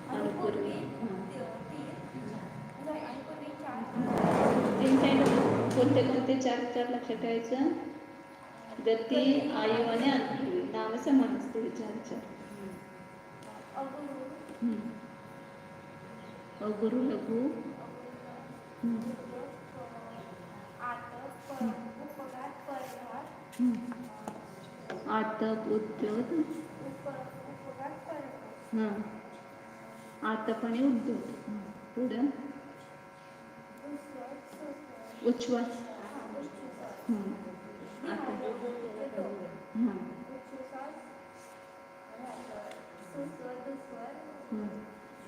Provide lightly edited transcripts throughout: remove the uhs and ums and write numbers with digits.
अनुपूर्वी कोणते कोणते चार चार लक्षात ठेवायचं. गती, आयु आणि अनुपूर्वी नाव समान असते चार चार. अगुरु, लघु, आतप, उद्योत, आतप आणि उद्योत. पुढं उच्छ्वास,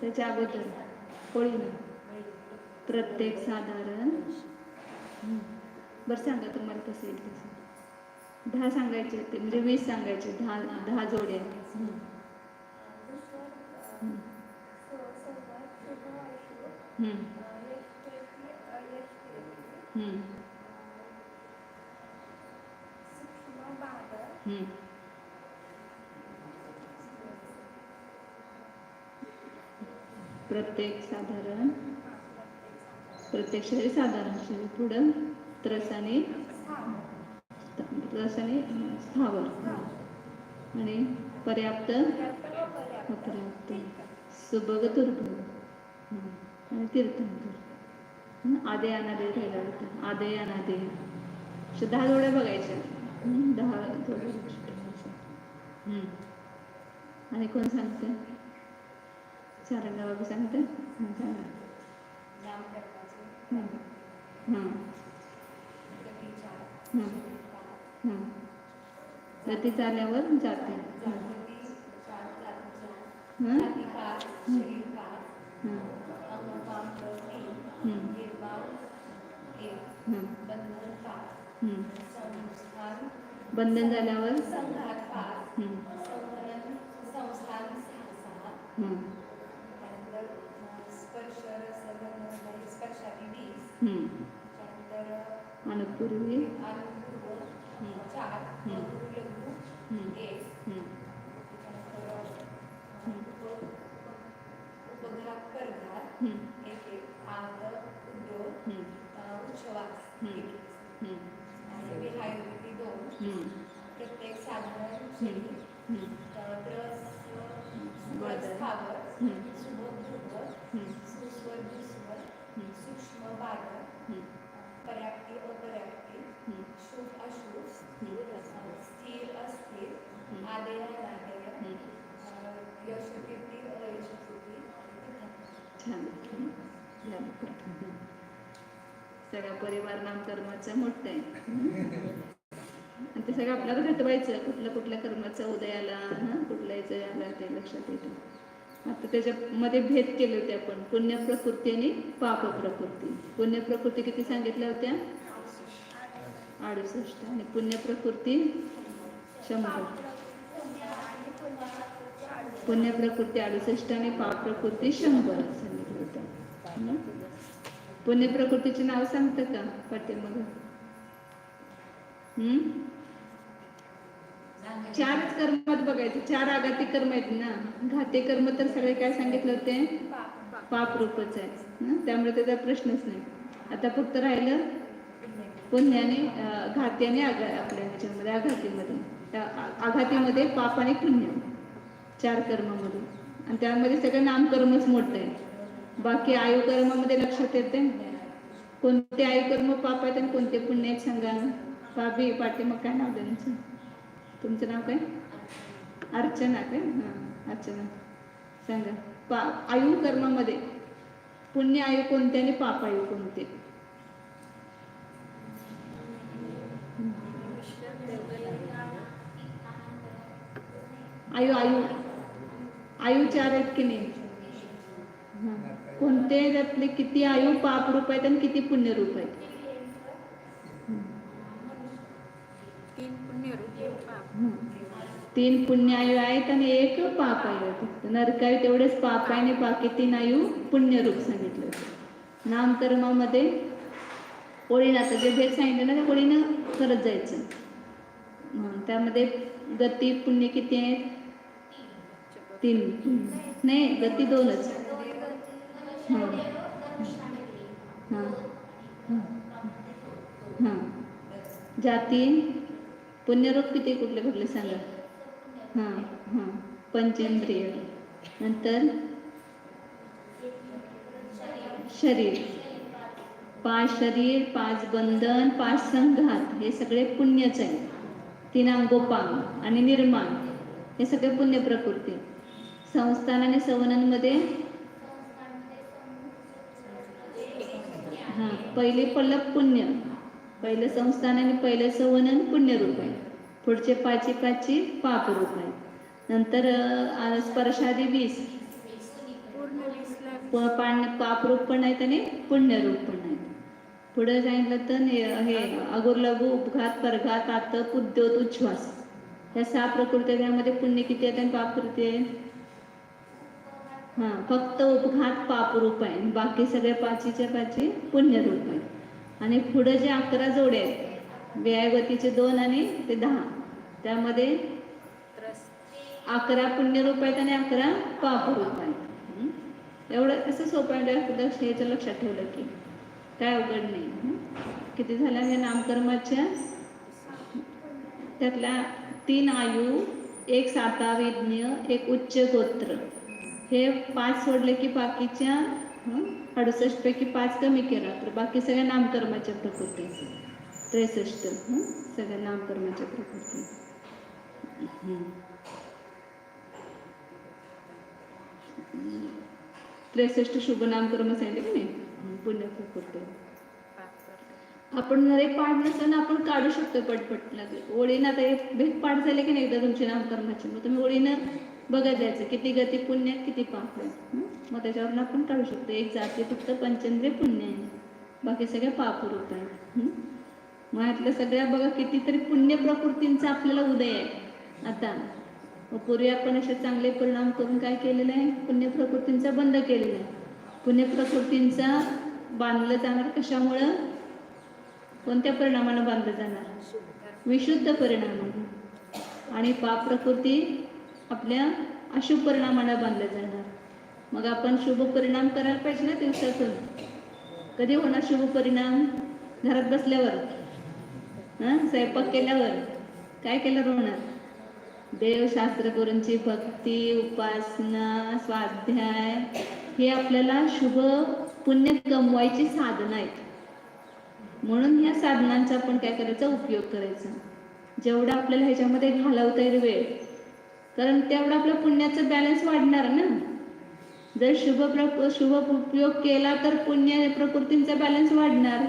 त्याच्या अगोदर कोळीनं प्रत्येक साधारण. बरं सांगा तुम्हाला कसं येईल तसं. 10 सांगायचे होते म्हणजे 20 सांगायचे. 10 जोड्या. प्रत्येक साधारण, प्रत्येक शरीर साधारण शरीर. पुढं त्रसाने स्थावर आणि पर्याप्त अपर्याप्त, सुभग दुर्भग आणि तीर्थंकर. आदे अनादे राहिला होता. आदे अनादे 10 जोड्या बघायच्या. 10 जोड्या. आणि कोण सांगते? सारंगा बाबू सांगते. गती चालल्यावर जाते. बंधन झाल्यावर अनुपूर्वी प्रत्येक साधारण सूक्ष्म बाधक, पर्याप्ती अपर्याप्ती, शुभ अशुभ, स्थिर अस्थिर, आदेय अनादेय, यशकीर्ती अयशकीर्ती. छान. सगळा परिवार नामकर्माचं मोठं आहे. आणि ते सगळं आपल्याला घटवायचं. कुठल्या कर्माचा उदयाला कुठल्या याला ते लक्षात येतं. आता त्याच्यामध्ये भेद केले होते आपण. पुण्य प्रकृती आणि पाप प्रकृती. पुण्य प्रकृती किती सांगितल्या होत्या? 68. आणि पुण्य प्रकृती 100. पुण्य प्रकृती 68 आणि पाप प्रकृती 100 सांगितलं होतं. पुण्य प्रकृतीचे नाव सांगतं का पाठीमागे? 4 कर्मात बघायचे. 4 आघाती कर्म आहेत ना. घाते कर्म तर सगळे काय सांगितलं होते? पाप रूपच आहे. त्यामुळे त्याचा प्रश्नच नाही. आता फक्त राहिलं पुण्याने घाती आणि आपल्या ह्याच्यामध्ये आघातीमध्ये. त्या आघातीमध्ये पाप आणि पुण्य 4 कर्मामध्ये. आणि त्यामध्ये सगळं नामकर्मच मोठं आहे. बाकी आयुकर्मामध्ये लक्षात येते कोणते आयुकर्म पाप आहेत आणि कोणते पुण्य आहेत सांगा. पापी पाठी मग काय नाव त्यांचं? तुमचं नाव काय? अर्चना काय? अर्चना सांगा. आयु कर्मामध्ये पुण्य आयु कोणते आणि पाप आयु कोणते? आयु आयु आयु 4 आहेत की नाही? कोणते त्यातले किती आयु पाप रूप आहेत आणि किती पुण्य रूप आहेत? 3 पुण्य आयु आहेत आणि 1 पाप आयु आहे. फक्त नरकायु तेवढेच पाप आहे आणि बाकी 3 आयु पुण्य रूप सांगितलं होतं. नामकर्मामध्ये ओळीनं आता जे भेद सांगितलं ना त्या ओळीनं करत जायचं. त्यामध्ये गती पुण्य किती आहेत? तीन नाही, गती दोनच. हां हां हां. जाती पुण्यरूप किती कुठले कुठले सांगा. हां हां. पंचेंद्रिय, नंतर शरीर, 5 शरीर, 5 बंधन, 5 संघात, हे सगळे पुण्यच आहे. 3 अंगोपांग आणि निर्माण, हे सगळे पुण्य प्रकृती. संस्थान आणि सवनांमध्ये हां, पहिले पल्लव पुण्य, पहिलं संस्थान आणि पहिलं सवनन पुण्यरूप आहे. पुढचे पाची पापरूप आहे. नंतर स्पर्शादी 20 पापरूप पण आहेत आणि पुण्यरूप पण आहेत. पुढे सांगितलं तर हे अगोर लघु, उपघात, परघात, आतप, उद्योत, उच्छ्वास, ह्या 6 प्रकृती. त्यामध्ये पुण्य किती आहेत आणि पाप किती आहे? हां, फक्त उपघात पापरूप आहे, बाकी सगळे पाचीच्या पाची पुण्यरूप आहे. आणि पुढे जे 11 जोडे आहेत, व्यायगतीचे 2 आणि ते 10, त्यामध्ये 11 पुण्यरूप आहेत आणि 11 पापरूप आहेत. एवढं कसं सोपं आहे, याचं लक्षात ठेवलं की काय अवघड नाही. किती झाल्या या नामकर्माच्या? त्यातल्या 3 आयु, 1 साताविज्ञ, 1 उच्च गोत्र, हे 5 सोडले की बाकीच्या 68 पैकी 5 कमी केला तर बाकी सगळ्या नामकर्माच्या प्रकृती, 63 सगळ्या नामकर्माच्या प्रकृती. 63 शुभ नामकर्म सांगितले की नाही, पुण्य प्रकृती. आपण जरी पाठ नसताना आपण काढू शकतो पटपट लागले ओळीनं. आता एक पाठ झाले की नाही एकदा तुमचे नामकर्माचे, मग तुम्ही ओळीनं बघत जायचं किती गती पुण्य आहेत, किती पाप आहेत. मग त्याच्यावरून आपण काढू शकतो. एक जाती फक्त पंचेंद्रिय पुण्य आहे, बाकी सगळ्या पापरूप आहेत. मग यातल्या सगळ्या बघा कितीतरी पुण्य प्रकृतींचा आपल्याला उदय आहे आता. मग पूर्वी आपण असे चांगले परिणाम करून काय केलेलं आहे, पुण्य प्रकृतींचा बंद केलेला आहे. पुण्य प्रकृतींचा बांधलं जाणार कशामुळं, कोणत्या परिणामानं बांधलं जाणार? विशुद्ध परिणामानं. आणि पाप प्रकृती आपल्या अशुभ परिणामानं बांधल्या जाणार. मग आपण शुभ परिणाम करायला पाहिजे ना दिवसातून. कधी होणार शुभ परिणाम? घरात बसल्यावर, स्वयंपाक केल्यावर, काय केल्यावर होणार? देवशास्त्र गुरूंची भक्ती, उपासना, स्वाध्याय, हे आपल्याला शुभ पुण्य कमवायची साधनं आहेत. म्हणून ह्या साधनांचा आपण काय करायचा, उपयोग करायचा. जेवढा आपल्याला ह्याच्यामध्ये घालवता येईल वेळ, कारण तेवढा आपल्या पुण्याचा बॅलन्स वाढणार ना. जर शुभ उपयोग केला तर पुण्य प्रकृतींचा बॅलन्स वाढणार,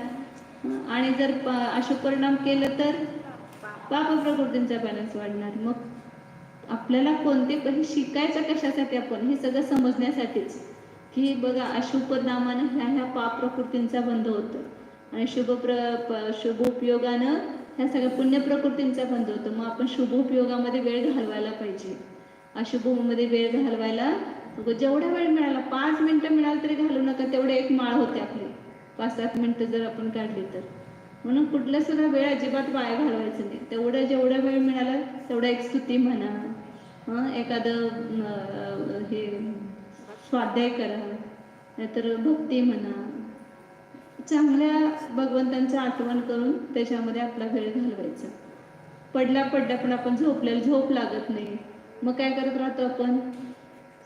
आणि जर अशुभ परिणाम केलं तर पाप प्रकृतींचा बॅलन्स वाढणार. मग आपल्याला कोणते शिकायचं कशासाठी, आपण हे सगळं समजण्यासाठीच की बघा अशुभ परिणामानं ह्या पाप प्रकृतींचा बंध होतो, आणि शुभ उपयोगानं ह्या सगळ्या पुण्य प्रकृतींचा बंध होतो. मग आपण शुभ उपयोगामध्ये वेळ घालवायला पाहिजे, अशुभमध्ये वेळ घालवायला जेवढा वेळ मिळाला, 5 मिनिटं मिळालं तरी घालू नका. तेवढे एक माळ होते आपली, 5-7 मिनिटं जर आपण काढली तर. म्हणून कुठला सुद्धा वेळ अजिबात वाया घालवायचं नाही. तेवढं जेवढा वेळ मिळाला तेवढा एक स्तुती म्हणा, एखादं हे स्वाध्याय करा, नाहीतर भक्ती म्हणा, चांगल्या भगवंतांचं आठवण करून त्याच्यामध्ये आपला वेळ घालवायचा. पडल्या पण आपण झोप लागत नाही. मग काय करत राहतो आपण,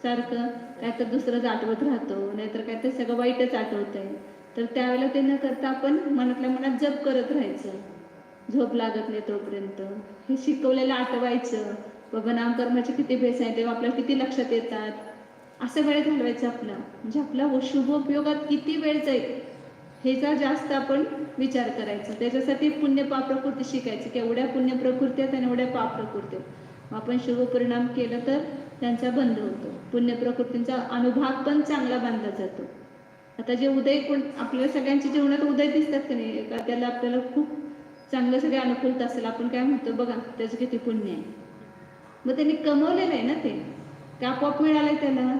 सारखं काय तर दुसरंच आठवत राहतो, नाहीतर काय ते सगळं वाईटच आठवत आहे. तर त्यावेळेला ते न करता आपण मनातल्या मनात जप करत राहायचं, झोप लागत नाही तोपर्यंत. हे शिकवलेलं आठवायचं. बाबा नामकर्माचे किती बेस आहे, तेव्हा आपल्याला किती लक्षात येतात, असं वेळ घालवायचा आपला. म्हणजे आपला शुभ उपयोगात किती वेळ जाईल ह्याचा जास्त आपण विचार करायचा. त्याच्यासाठी पुण्य पाप प्रकृती शिकायची, की एवढ्या पुण्य प्रकृती आहेत आणि एवढ्या पाप प्रकृती आहेत. आपण शुभ परिणाम केलं तर त्यांचा बंद होतो, पुण्य प्रकृतींचा अनुभाग पण चांगला बांधला जातो. आता जे उदय आपल्या सगळ्यांच्या जीवनात उदय दिसतात की नाही, त्याला आपल्याला खूप चांगलं सगळे अनुकूलता असेल, आपण काय म्हणतो बघा त्याचं किती पुण्य आहे. मग त्यांनी कमवलेलं आहे ना, ते आपोआप मिळालंय त्याला.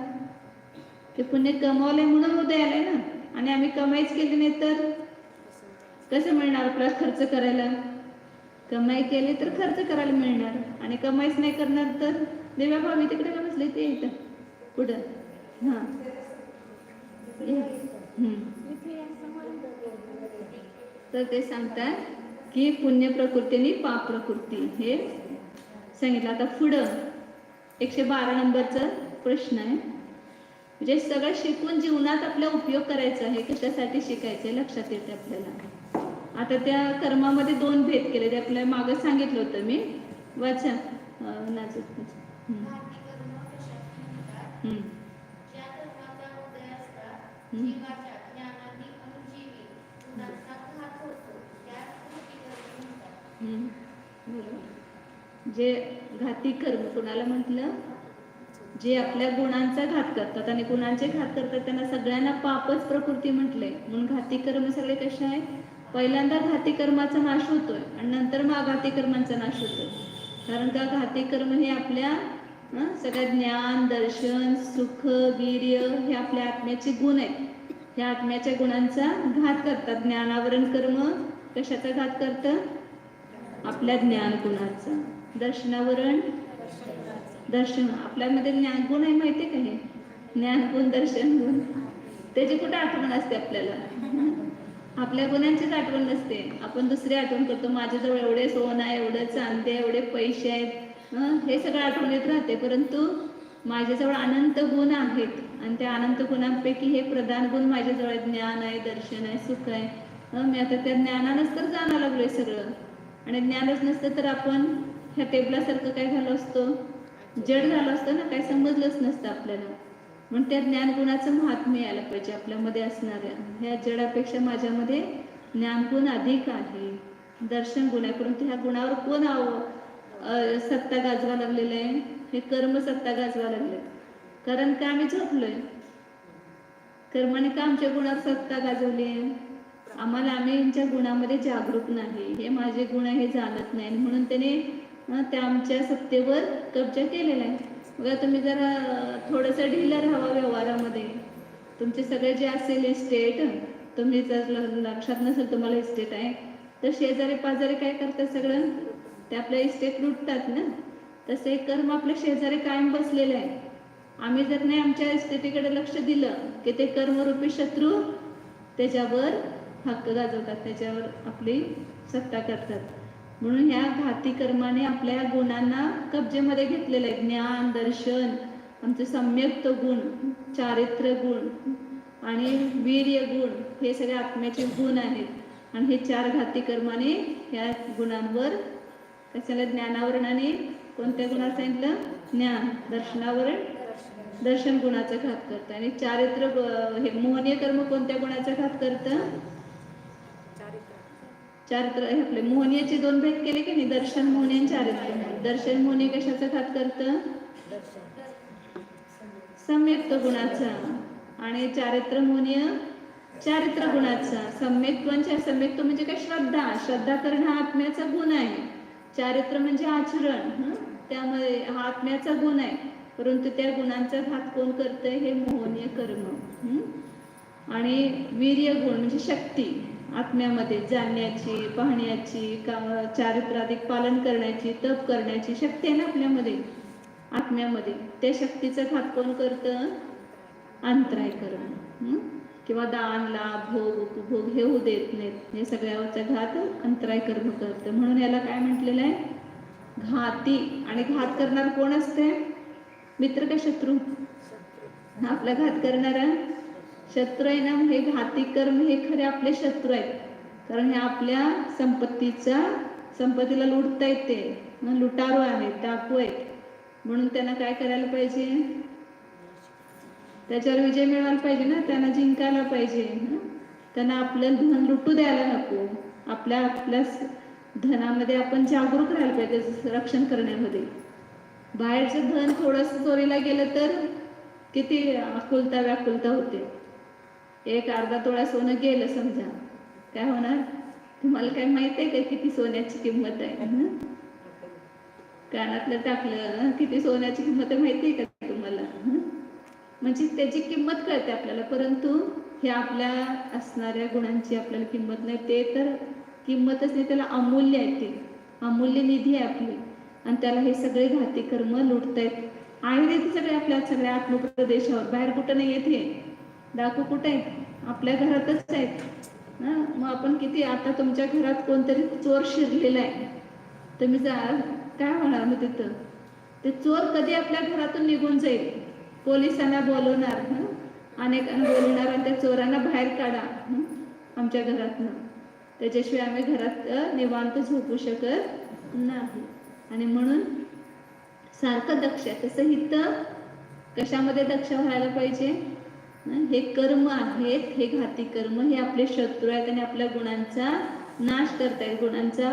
ते पुण्य कमवलंय म्हणून उदय आलंय ना. आणि आम्ही कमाईच केली नाही तर कसं मिळणार आपल्याला खर्च करायला? कमाई केली तर खर्च करायला मिळणार, आणि कमाईच नाही करणार तर देव्या भावी तिकडे का बसले ते इथं पुढं हां तर ते सांगतात की पुण्य प्रकृती आणि पाप प्रकृती हे सांगितलं. आता पुढं 112 नंबरचा प्रश्न आहे. म्हणजे सगळं शिकून जीवनात आपला उपयोग करायचा आहे. कशासाठी शिकायचं आहे लक्षात येते आपल्याला. आता त्या कर्मामध्ये 2 भेद केले ते आपल्याला मागं सांगितलं होतं मी. वाचा नाचत जे घाती कर्म कोणाला म्हटलं, जे आपल्या गुणांचा घात करतात आणि गुणांचे घात करतात त्यांना सगळ्यांना पापच प्रकृती म्हटलंय. म्हणून घाती कर्म सगळे कसे आहेत, पहिल्यांदा घाती कर्माचा नाश होतोय आणि नंतर मग आघाती कर्मांचा नाश होतोय. कारण का घाती कर्म हे आपल्या सगळ्या ज्ञान, दर्शन, सुख, वीर्य हे आपल्या आत्म्याचे गुण आहेत. ह्या आत्म्याच्या गुणांचा घात करतात. ज्ञानावरण कर्म कशाचा घात करतं, आपल्या ज्ञान गुणाचा. दर्शनावरण दर्शन आपल्यामध्ये ज्ञान गुण आहे माहिती का, हे ज्ञान गुण दर्शन गुण त्याची कुठे आठवण असते आपल्याला, आपल्या गुणांचीच आठवण नसते. आपण दुसरी आठवण करतो, माझ्याजवळ एवढे सोनं आहे, एवढं चांदी आहे, एवढे पैसे आहेत, हे सगळं आठवण येत राहते. परंतु माझ्याजवळ अनंत गुण आहेत आणि त्या अनंत गुणांपैकी हे प्रधान गुण माझ्याजवळ ज्ञान आहे, दर्शन आहे, सुख आहे. मी आता त्या ज्ञानानंच तर जाणं लागलोय सगळं. आणि ज्ञानच नसतं तर आपण ह्या टेबलासारखं काय झालं असतं, जड झालं असतं ना, काही समजलंच नसतं आपल्याला. म्हणून त्या ज्ञानगुणाचं महात्म्य यायला पाहिजे आपल्यामध्ये असणाऱ्या. ह्या जडापेक्षा माझ्यामध्ये ज्ञानगुण अधिक आहे, दर्शन गुण आहे. परंतु ह्या गुणावर कोण सत्ता गाजवा लागलेलं आहे, हे कर्म सत्ता गाजवा लागले. कारण का आम्ही झोपलोय, कर्माने का आमच्या गुणावर सत्ता गाजवली आहे, आम्हाला आम्ही यांच्या गुणामध्ये जागरूक नाही, हे माझे गुण आहे हे जाणत नाही, म्हणून त्याने त्या आमच्या सत्तेवर कब्जा केलेला आहे. बघा तुम्ही जरा थोडंसं ढिलं राहावं व्यवहारामध्ये, तुमचे सगळे जे असेल इस्टेट, तुम्ही जर लक्षात नसेल तुम्हाला इस्टेट आहे तर शेजारी पाजारी काय करतात, सगळं ते आपल्या इस्टेट लुटतात ना. तसं एक कर्म आपल्या शेजारी कायम बसलेलं आहे. आम्ही जर नाही आमच्या इस्टेटीकडे लक्ष दिलं की ते कर्मरूपी शत्रू त्याच्यावर हक्क गाजवतात, त्याच्यावर आपली सत्ता करतात. म्हणून ह्या घाती कर्माने आपल्या गुणांना कब्जेमध्ये घेतलेलं आहे. ज्ञान, दर्शन, आमचे सम्यक्त गुण, चारित्र्य गुण आणि वीर्य गुण हे सगळे आत्म्याचे गुण आहेत. आणि हे 4 घाती कर्माने ह्या गुणांवर, कशाला, ज्ञानावरणाने कोणत्या गुणावर सांगितलं, ज्ञान, दर्शनावरण दर्शन गुणाचा घात करतं. आणि चारित्र्य हे मोहनीय कर्म कोणत्या गुणाचा घात करतं, चारित्र्य. हे आपले मोहनीयचे 2 भेद केले की नाही, दर्शन मोहनी आणि चारित्र्य. दर्शन मोहनी कशाचा घात करतं, सम्यक्त गुणाचा. आणि चारित्र्य मोहनीय चारित्र्य गुणाचा. सम्यक्त म्हणजे काय, श्रद्धा. श्रद्धा करणं हा आत्म्याचा गुण आहे. चारित्र्य म्हणजे आचरण, त्यामध्ये हा आत्म्याचा गुण आहे. परंतु त्या गुणांचा घात कोण करतंय, हे मोहनीय कर्म. आणि वीर्य गुण म्हणजे शक्ती, आत्म्यामध्ये जाणण्याची, पाहण्याची, चारित्र्याधिक पालन करण्याची, तप करण्याची शक्ती आहे ना आपल्यामध्ये, आत्म्यामध्ये. त्या शक्तीचा घात कोण करतं, अंतराय कर्म. किंवा दान, लाभ, भोग, उपभोग हे होऊ देत नाहीत, हे सगळ्यावरचा घात अंतराय कर्म करतं. म्हणून याला काय म्हटलेलं आहे, घाती. आणि घात करणार कोण असते, मित्र का शत्रू, आपला घात करणारा शत्रू आहे ना. हे घाती कर्म हे खरे आपले शत्रू आहेत. कारण हे आपल्या संपत्तीला लुटता येते, लुटारू आहेत, टाकू आहेत. म्हणून त्यांना काय करायला पाहिजे, त्याच्यावर विजय मिळवायला पाहिजे ना, त्यांना जिंकायला पाहिजे. त्यांना आपलं धन लुटू द्यायला नको. आपल्या धनामध्ये आपण जागरूक राहायला पाहिजे, रक्षण करण्यामध्ये. बाहेरचं धन थोडंसं चोरीला गेलं तर किती आकुलता व्याकुलता होते. एक अर्धा तोळा सोनं गेलं समजा, काय होणार, तुम्हाला काय माहिती आहे का किती सोन्याची किंमत आहे, कानातलं टाकलं किती सोन्याची किंमत आहे माहिती आहे का तुम्हाला. म्हणजे त्याची किंमत कळते आपल्याला. परंतु हे आपल्या असणाऱ्या गुणांची आपल्याला किंमत नाही, ते तर किंमतच नाही, त्याला अमूल्य आहे, ते अमूल्य निधी आहे आपली. आणि त्याला हे सगळे घाती कर्म लुटतायत आहेत सगळे आपल्या सगळ्या आत्मप्रदेशावर, बाहेर कुठं नाही येते, डाकू कुठे आहेत, आपल्या घरातच आहेत. मग आपण किती, आता तुमच्या घरात कोणतरी चोर शिरलेला आहे, तुम्ही काय होणार मग तिथं, ते चोर कधी आपल्या घरातून निघून जाईल, पोलिसांना बोलवणार, अनेकांना बोलवणार आणि त्या चोरांना बाहेर काढा आमच्या घरातनं, त्याच्याशिवाय आम्ही घरात निवांत झोपू शकत नाही. आणि म्हणून सारखं दक्ष, तसं इथं कशामध्ये दक्ष व्हायला पाहिजे, हे कर्म आहेत, हे घाती कर्म, हे आपले शत्रू आहेत आणि आपल्या गुणांचा नाश करतायत, गुणांचा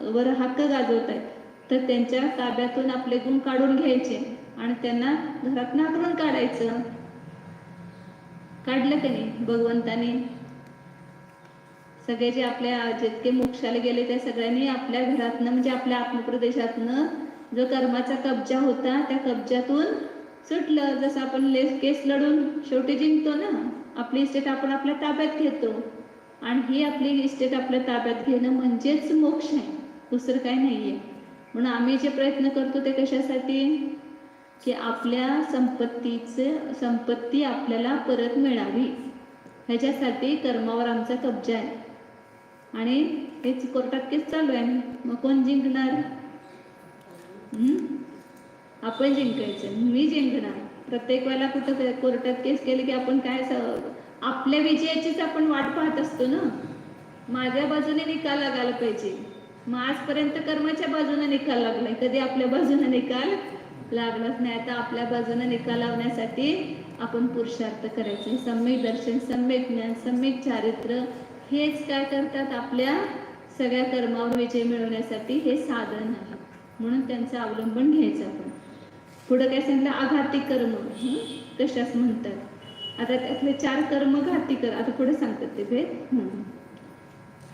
वर हक्क गाजवत आहेत. तर त्यांच्या ताब्यातून आपले गुण काढून घ्यायचे आणि त्यांना घरात नाकारून काढायचं. काढलं का नाही भगवंताने? सगळे जे आपल्या जितके मोक्षाला गेले त्या सगळ्यांनी आपल्या घरातनं, म्हणजे आपल्या आत्मप्रदेशातनं जो कर्माचा कब्जा होता त्या कब्जातून सुटलं. जसं आपण केस लढून शेवटी जिंकतो ना, आपली इस्टेट आपण आपल्या ताब्यात घेतो, आणि ही आपली इस्टेट आपल्या ताब्यात घेणं म्हणजेच मोक्ष आहे, दुसरं काही नाहीये. म्हणून आम्ही जे प्रयत्न करतो ते कशासाठी, की आपल्या संपत्ती आपल्याला परत मिळावी, ह्याच्यासाठी कर्मावर आमचा कब्जा आहे. आणि हेच कोर्टात केस चालू आहे, मग कोण जिंकणार? आपण जिंकायचं, मी जिंकणार. प्रत्येक वेळेला कुठं कोर्टात केस केली की आपण काय, आपल्या विजयाचीच आपण वाट पाहत असतो ना, माझ्या बाजूने निकाल लागायला पाहिजे. मग आजपर्यंत कर्माच्या बाजूने निकाल लागलाय, कधी आपल्या बाजूने निकाल लागलाच नाही. आता आपल्या बाजूने निकाल लावण्यासाठी आपण पुरुषार्थ करायचे. सम्यक दर्शन, सम्यक ज्ञान, सम्यक चारित्र्य हेच काय करतात, आपल्या सगळ्या कर्मावर विजय मिळवण्यासाठी हे साधन आहे. म्हणून त्यांचं अवलंबन घ्यायचं आपण. पुढं काय सांगितलं, आघाती कर्म कशाच म्हणतात. आता त्यातले 4 कर्म घाती कर्म, आता पुढे सांगतात ते भेद.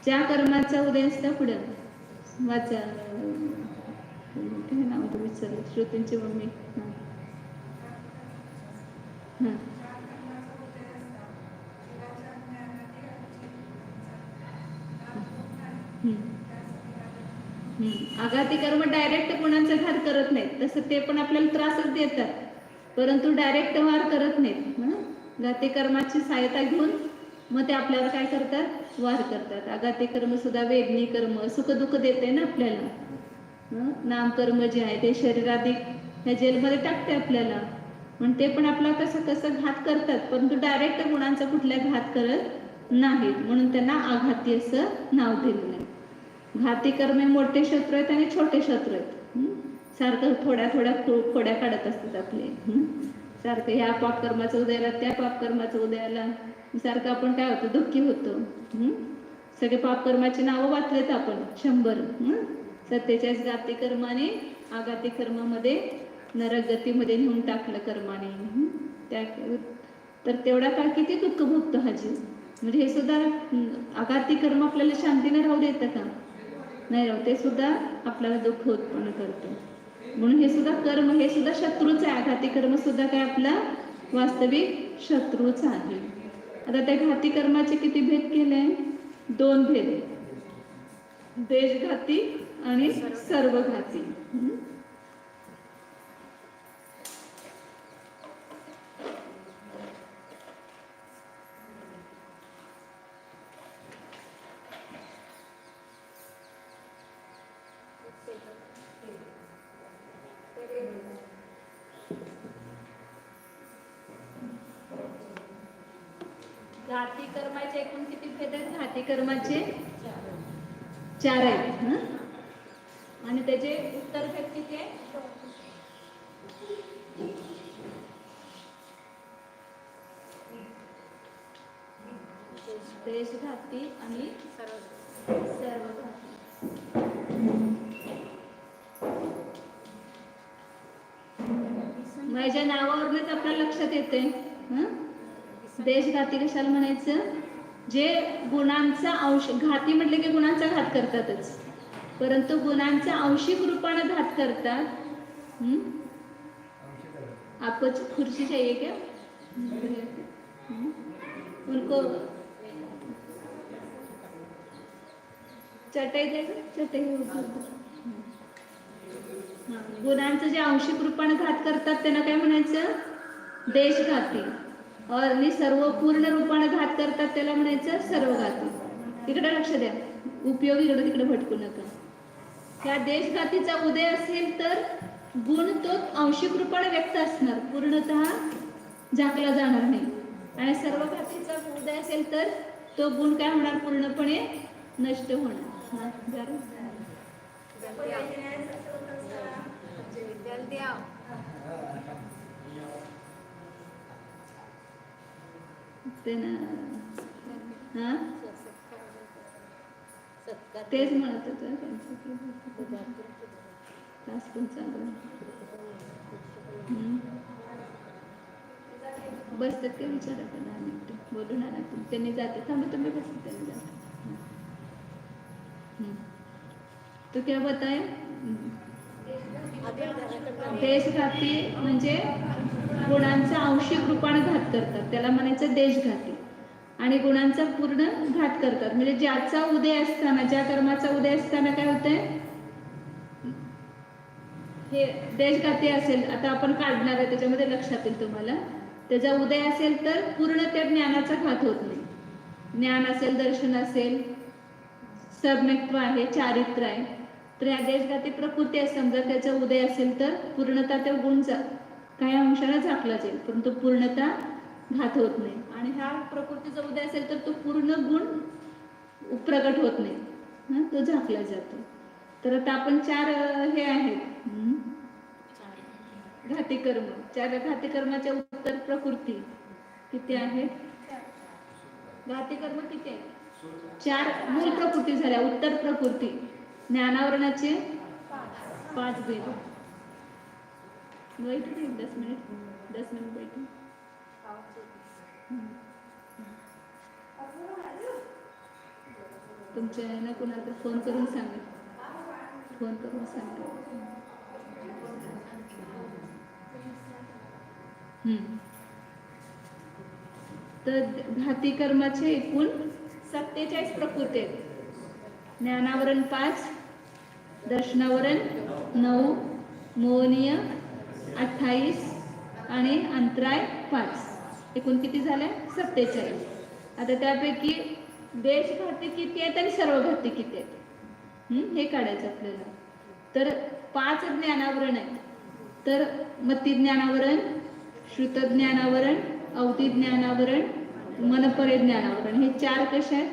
ज्या कर्माचा उदय असता पुढं वाचा, काय नाव होतं विचारलं, श्रोतींची मम्मी. आघाती कर्म डायरेक्ट गुणांचा घात करत नाहीत, तसं ते पण आपल्याला त्रासच देतात, परंतु डायरेक्ट वार करत नाहीत. घाती कर्माची सहायता घेऊन मग ते आपल्याला काय करतात, वार करतात. आघाती कर्म सुद्धा वेदनी कर्म, सुख दुःख देते ना आपल्याला. नामकर्म जे आहे ते शरीराधिक ह्या जेलमध्ये टाकते आपल्याला, म्हणून ते पण आपला कसं घात करतात, परंतु डायरेक्ट गुणांचा कुठल्या घात करत नाहीत, म्हणून त्यांना आघाती असं नाव दिलं नाही. घाती कर्म मोठे शत्रू आहेत आणि छोटे शत्रू आहेत. सारखं थोड्या खोड्या काढत असतात आपले, सारखं ह्या पापकर्माचं उदयाला, त्या पापकर्माचं उदयाला, सारखं आपण काय होतं, दुःखी होतो. सगळे पापकर्माची नावं वाचलेत आपण 100. 47 घाती कर्माने आघाती कर्मामध्ये नरक गतीमध्ये नेऊन टाकलं कर्माने. तर तेवढा काळ किती दुःख भोगतो हा जीव. म्हणजे हे सुद्धा आघाती कर्म आपल्याला शांतीने राहू देतं का? नाही राहू, ते सुद्धा आपल्याला दुःख उत्पन्न करतं. म्हणून हे सुद्धा कर्म, हे सुद्धा शत्रूच आहे. आघाती कर्म सुद्धा काय आपला वास्तविक शत्रूच आहे. आता त्या घाती कर्माचे किती भेद केले? 2 भेद, देशघाती आणि सर्वघाती. घाती कर्माचे एकूण किती भेद आहेत? घाती कर्माचे 4 आहेत. आणि त्याचे उत्तर भेद किती आहे? देशघाती आणि सर्वघाती. माझ्या नावावरूनच आपल्या लक्षात येते. देशघाती कशाला म्हणायचं? जे गुणांचा अंश, घाती म्हटले की गुणांचा घात करतातच, परंतु गुणांचा अंशिक रूपाने घात करतात. आपको खुर्ची चाहिए क्या? उनको चटाई देगा, चटाई गुणांचं जे आंशिक रूपाने घात करतात त्यांना काय म्हणायचं? देशघाती. आणि सर्व पूर्ण रूपाने घात करतात त्याला म्हणायचं सर्वघाती. तिकडे लक्ष द्या, उपयोग इकडे तिकडे भटकू नका. त्या देशघातीचा उदय असेल तर गुण तो आंशिक रूपाने व्यक्त असणार, पूर्णतः झाकला जाणार नाही. आणि सर्वघातीचा उदय असेल तर तो गुण काय होणार? पूर्णपणे नष्ट होणार. तेच म्हणत होतं तास पण चालू बसतात ते विचारा का 10 मिनिटं बोलून आला त्यांनी जाते. थांबा तुम्ही बसत त्यांनी जाते. तो क्या बताया? देशघाती म्हणजे गुणांचा आंशिक रूपाने घात करतात त्याला म्हणायचं देशघाती. आणि गुणांचा पूर्ण घात करतात म्हणजे ज्याचा उदय असताना, ज्या कर्माचा उदय असताना काय होतंय? हे देशघाती असेल. आता आपण काढणार आहे त्याच्यामध्ये लक्षात येईल तुम्हाला. त्याचा उदय असेल तर पूर्ण त्या ज्ञानाचा घात होत नाही. ज्ञान असेल, दर्शन असेल, सम्यक्त्व आहे, चारित्र्य आहे, तर या देशघाती प्रकृती आहे समजा त्याचा उदय असेल तर पूर्णतः त्या गुणचा काही अंशाला झाकला जाईल, परंतु पूर्णतः घात होत नाही. आणि ह्या प्रकृतीचा उदय असेल तर तो पूर्ण गुण प्रगट होत नाही, तो झाकला जातो. तर आता आपण 4 हे आहेत घाती कर्म. 4 घाती कर्माच्या उत्तर प्रकृती किती आहेत? घाती कर्म किती आहेत? 4 मूल प्रकृती झाल्या. उत्तर प्रकृती ज्ञानावरणाचे 5 भेद. वेट 10 मिनिट बैठे. तुमच्या ना कुणाला फोन करून सांगा. फोन करून सांगा. तर घाती कर्माचे एकूण 47 प्रकृती आहेत. ज्ञानावरण 5, दर्शनावरण 9, मोहनीय 28 आणि अंतराय 5. एकूण किती झाले? 47. आता त्यापैकी देशघाती किती आहेत आणि सर्वघाती किती आहेत हे काढायचं आपल्याला. तर 5 ज्ञानावरण आहेत. तर मती ज्ञानावरण, श्रुत ज्ञानावरण, अवधी ज्ञानावरण, मनपरे ज्ञानावरण हे 4 कसे आहेत?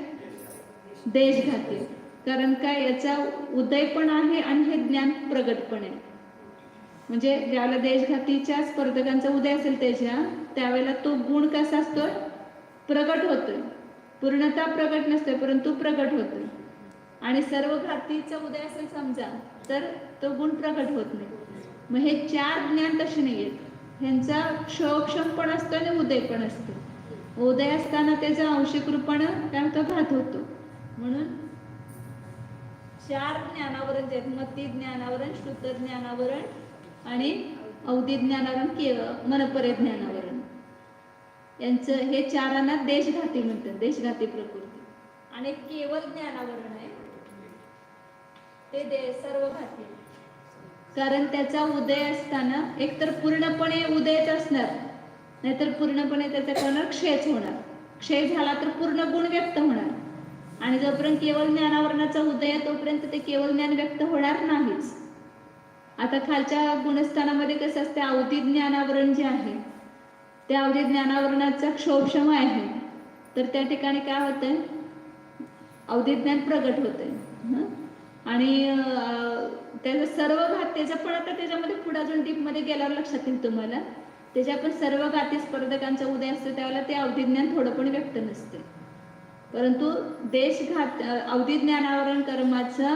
देशघाती. कारण काय? याचा उदय पण आहे आणि हे ज्ञान प्रगट पण आहे. म्हणजे ज्यावेळेला देशघातीच्या स्पर्धकांचा उदय असेल त्यावेळेला तो गुण कसा असतो? प्रगट होतोय. पूर्णतः प्रगट नसतोय परंतु प्रगट होतोय. आणि सर्व घातीचा उदय असेल समजा तर तो गुण प्रगट होत नाही. मग हे 4 ज्ञान तसे नाही आहेत. ह्यांचा क्षोभक्षम पण असतो आणि उदय पण असतो. उदय असताना त्याचा आंशिक रूपानं काय होतं? घात होतो. म्हणून 4 ज्ञानावरण जे आहेत, मती ज्ञानावरण, श्रुत ज्ञानावरण आणि अवधी ज्ञानावरण, मनपरे ज्ञानावरण, यांचं हे 4 देशघाती म्हणतात. देशघाती प्रकृती. आणि केवळ ज्ञानावरण आहे ते सर्वघाती. कारण त्याचा उदय असताना एकतर पूर्णपणे उदयच असणार, नाहीतर पूर्णपणे त्याचा होणार क्षयच होणार. क्षय झाला तर पूर्ण गुण व्यक्त होणार. आणि जोपर्यंत केवळ ज्ञानावरणाचा उदय आहे तोपर्यंत ते केवळ ज्ञान व्यक्त होणार नाहीच. आता खालच्या गुणस्थानामध्ये कसं असते? अवधी ज्ञानावरण जे आहे त्या अवधी ज्ञानावरणाचा क्षोभक्षम आहे. तर त्या ठिकाणी काय होतंय? अवधी ज्ञान प्रगट होतंय. आणि त्याचं सर्व घात त्याचं पण आता त्याच्यामध्ये पुढे अजून डीपमध्ये गेल्यावर लक्षात येईल तुम्हाला. त्याच्या पण सर्व घाती स्पर्धकांचा उदय असतो त्यावेळेला ते अवधी ज्ञान थोडं पण व्यक्त नसते. परंतु देशघात अवधी ज्ञानावरण कर्माचा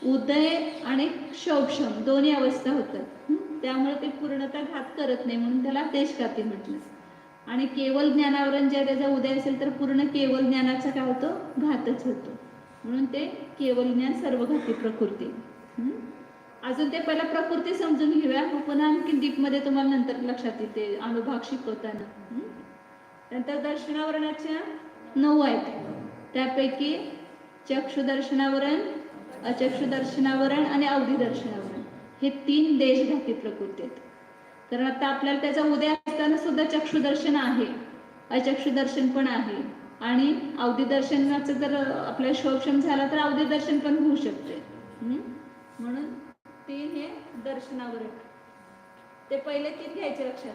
उदय आणि क्षोभक्षम दोन्ही अवस्था होतात. त्यामुळे ते पूर्णतः घात करत नाही म्हणून त्याला देशघाती म्हटलं. आणि केवळ ज्ञानावरण ज्या त्याचा उदय असेल तर पूर्ण केवळ ज्ञानाचा काय होतो? घातच होतो. म्हणून ते केवळ ज्ञान सर्वघाती प्रकृती. अजून ते पहिला प्रकृती समजून घेऊया, मग पुन्हा आणखी डीपमध्ये तुम्हाला नंतर लक्षात येते अनुभाग शिकवताना. नंतर दर्शनावरणाच्या 9 आहेत. त्यापैकी चक्षुदर्शनावरण, अचक्षुदर्शनावरण आणि अवधी दर्शनावरण हे 3 देशघाती प्रकृती आहेत. तर आता आपल्याला त्याचा उदय असताना सुद्धा चक्षुदर्शन आहे, अचक्षु दर्शन पण आहे, आणि अवधी दर्शनाचं जर आपल्याला शोक्षम झाला तर अवधी दर्शन पण होऊ शकते. म्हणून 3 हे दर्शनावर. ते पहिले 3 घ्यायचे लक्षात.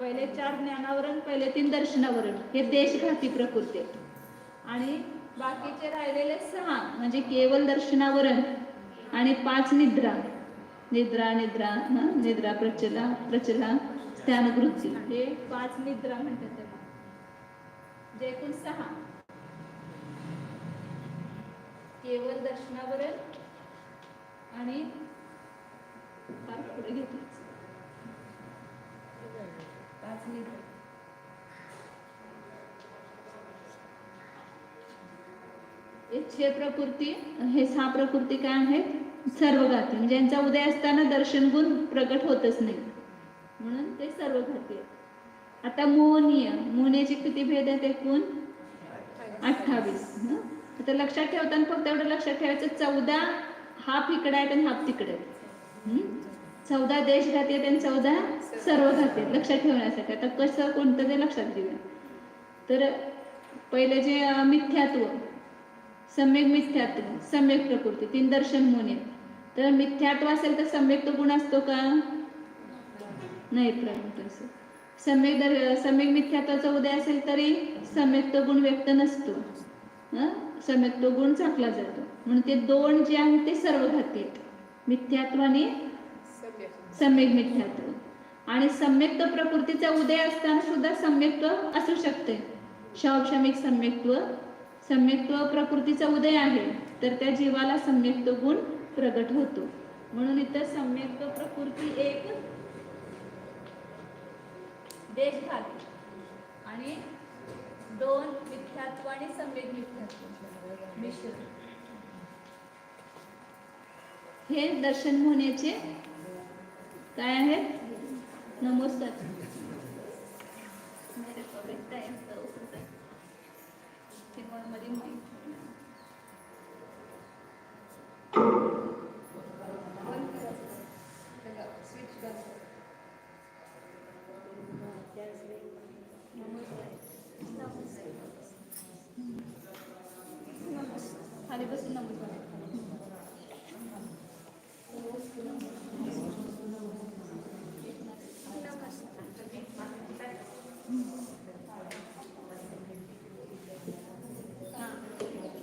पहिले 4 ज्ञानावरण, पहिले 3 दर्शनावरण, हे देशघाती प्रकृती आहेत. आणि बाकीचे राहिलेले 6 म्हणजे केवळ दर्शनावरण आणि 5 निद्रा, निद्रा निद्रा निद्रा प्रचला प्रचला स्थानवृत्ती, हे 5 निद्रा म्हणतात त्याला. जे एकूण 6 केवळ दर्शनावरण आणि पुढे घेतलं 5 निद्रा. हे प्रकृती, हे 6 प्रकृती काय आहेत? सर्वघाती, म्हणजे यांचा उदय असताना दर्शन गुण प्रकट होतच नाही, म्हणून ते सर्वघाती आहेत. आता मोहनीय, मोहनीयचे किती भेद आहेत? एकूण 28. आता लक्षात ठेवताना फक्त एवढं लक्षात ठेवायचं, 14 हाफ इकडे आहेत आणि हाफ तिकडे आहेत. 14 देशघाती आहेत आणि 14 सर्वघाती आहेत, लक्षात ठेवण्यासाठी. आता कसं कोणतं ते लक्षात घेऊया. तर पहिले जे मिथ्यात्व, सम्यक मिथ्यात्व, सम्यक प्रकृती, 3 दर्शन मोहनीय. तर मिथ्यात्व असेल तर सम्यक तो गुण असतो का? नाही प्रगट असेल. सम्यक मिथ्यात्वाचा उदय असेल तरी सम्यक तो गुण व्यक्त नसतो, सम्यक तो गुण झाकला जातो. म्हणून ते 2 जे आहेत ते सर्वघाती आहेत, मिथ्यात्व आणि सम्यक मिथ्यात्व. आणि सम्यक्त प्रकृतीचा उदय असताना सुद्धा सम्यक्त्व असू शकते. शौक्षमिक सम्यक्त्व, सम्यक्त्व प्रकृतीचा उदय आहे तर त्या जीवाला सम्यक्त्व गुण प्रगट होतो. म्हणून इथं सम्यक्त्व प्रकृती एक देशघाती आणि 2 मिथ्यात्व आणि सम्यक मिथ्यात्व मिश्र, हे दर्शन होण्याचे काय आहेत? नमस्कार. खाली बसून नमस्कार.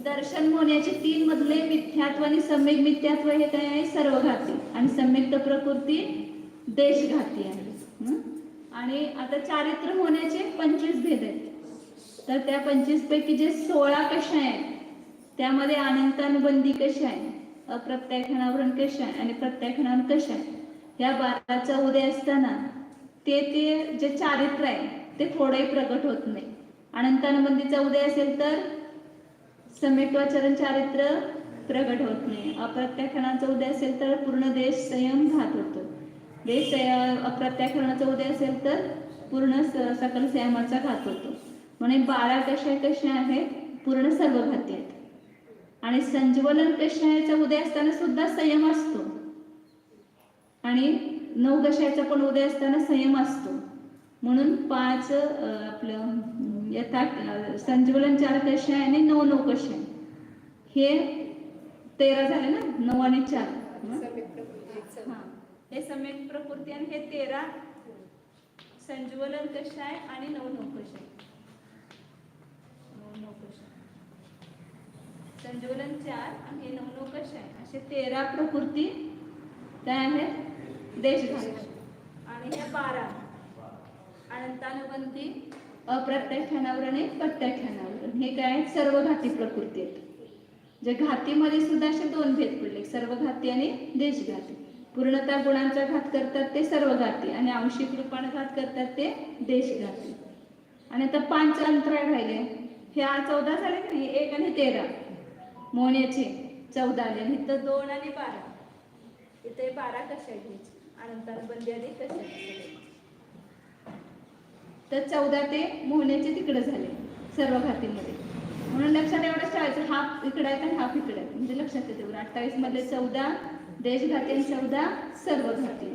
दर्शन होण्याचे 3 मधले मिथ्यात्व आणि सम्यक मिथ्यात्व हे काय आहे? सर्वघाती, आणि सम्यक्त प्रकृती देशघाती आहे. आणि आता चारित्र होण्याचे 25 भेद आहेत. तर त्या 25 पैकी जे 16 कशा आहेत त्यामध्ये अनंतानुबंधी कशा आहे, अप्रत्याख्यानावरण कशा आहे आणि प्रत्याख्यानावरण कशा आहे, या 12चा उदय असताना ते जे चारित्र आहे ते थोडंही प्रगट होत नाही. अनंतानुबंधीचा उदय असेल तर सम्यक्त्वाचरण चारित्र प्रगट होत नाही. अप्रत्याख्यानाचा उदय असेल तर पूर्ण देश संयम घात होतो. देश अप्रत्याख्यानाचा उदय असेल तर पूर्ण सकल संयमाचा घात होतो. म्हणून 12 कशा आहेत? पूर्ण सर्वघाती आहेत. आणि संज्वलन कशाचा उदय असताना सुद्धा संयम असतो, आणि 9 कशाचा पण उदय असताना संयम असतो. म्हणून 5 आपलं यथा संज्वलन 4 कशा आहे आणि 9 कशा आहे, हे 13 झाले ना. 9 आणि 4 हे सम्यक प्रकृती, आणि हे 13 संज्वलन कशा आहे आणि 9 कशा आहे. संज्वलन 4 आणि हे 9 कशा आहे, असे 13 प्रकृती काय आहेत? देशघाती. आणि हे 12 अनंतानुबंधी, अप्रत्याख्यानावरण आणि प्रत्याख्यानावरण, हे काय आहेत? सर्वघाती प्रकृती आहेत. जे घातीमध्ये सुद्धा असे 2 भेद पडले, सर्वघाती आणि देशघाती. पूर्णता गुणांचा घात करतात ते सर्वघाती, आणि आंशिक रूपाने घात करतात ते देशघाती. आणि आता 5 अंतराळ राहिले, हे 14 झाले की नाही, 1 आणि 13 मोहनीयचे 14 आले, आणि इथं 2 आणि 12, इथे 12 कशा आहेत? अनंतानुबंधी आणि कशा आहेत? तर 14 ते मोहनीयचे तिकडे झाले सर्वघातीमध्ये. म्हणून लक्षात एवढंच ठेवायचं, हाफ इकडे आहेत आणि हाफ इकडे आहेत, म्हणजे लक्षात येते. 28 मधले 14 देशघाती आणि 14 सर्वघाती.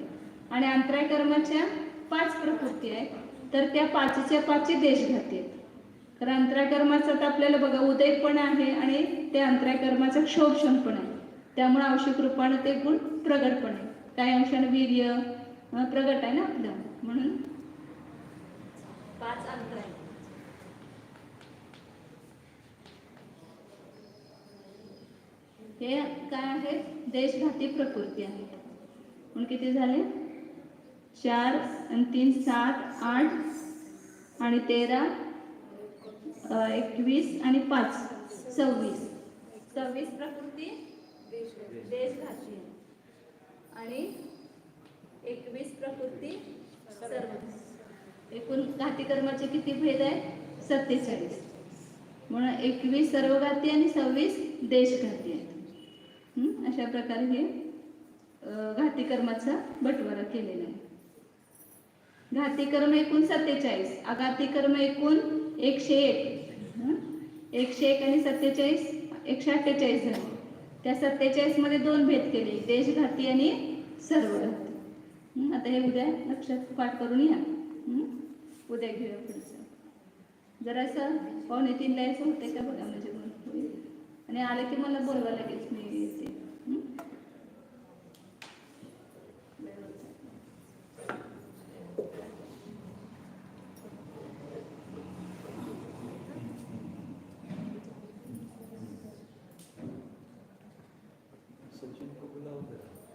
आणि अंतराय कर्माच्या 5 प्रकृती आहेत, तर त्या 5च्या 5 देशघाती आहेत. तर अंतराय कर्माचं तर आपल्याला बघा उदय पण आहे आणि ते अंतराय कर्माचं क्षोभक्षण पण आहे. त्यामुळे अंशिक रूपानं ते गुण प्रगट पण आहे. काही अंशानं वीर्य प्रगट आहे ना आपलं, म्हणून 5 अंतराय. हे काय आहे? देशघाती प्रकृती आहे. म्हणून किती झाले? 4 आणि 3 7 8 आणि 13 21 आणि 5 26. 26 प्रकृती देशघाती आणि 21 प्रकृती सर्व. एकूण घाती कर्माचे किती भेद आहे? 47. म्हणून 21 सर्वघाती आणि 26 देशघाती आहेत. अशा प्रकारे हे घाती कर्माचा बंटवारा केलेला आहे. घाती कर्म एकूण 47, अघाती कर्म एकूण 101. 101 आणि 47 148 झाले. त्या 47 मध्ये 2 भेद केले, देशघाती आणि सर्वघाती. आता हे उद्या लक्षात पाठ करून या. उद्या घेऊया पुढचं. जरासं 2:45 यायचं होते का बघा, म्हणजे आणि आलं की मला बोलवा लगेच.